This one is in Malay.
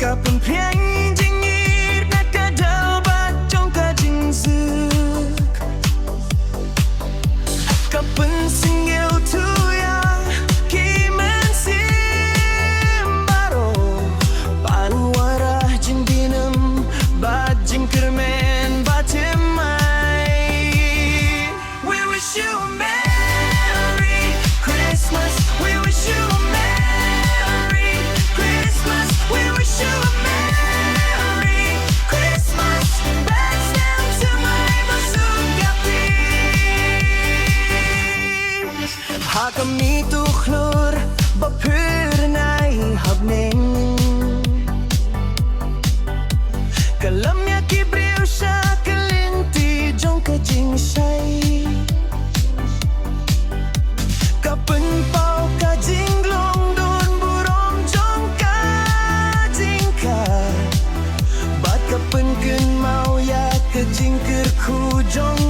ก็เป็นเพียงจริงอีกนักกระเดาบัดจงกระจิงซึกก็เป็นสิ่งเดียวทุกอย่างที่มันสิbaru pan warah jing dinam bad jing kermen batemai. We wish you a Merry Christmas. We wish you a Merry Christmas. We wish you a Merry Christmas. Best down to my masugapi. Hakami tukhlur bapurnai habning. Kalamnya kibriu sha kalinti jong ka jing sai. Kapen pau ka jing long don burong jong ka jing ka. Bat kapen kun mau ya ka jing ker khu jong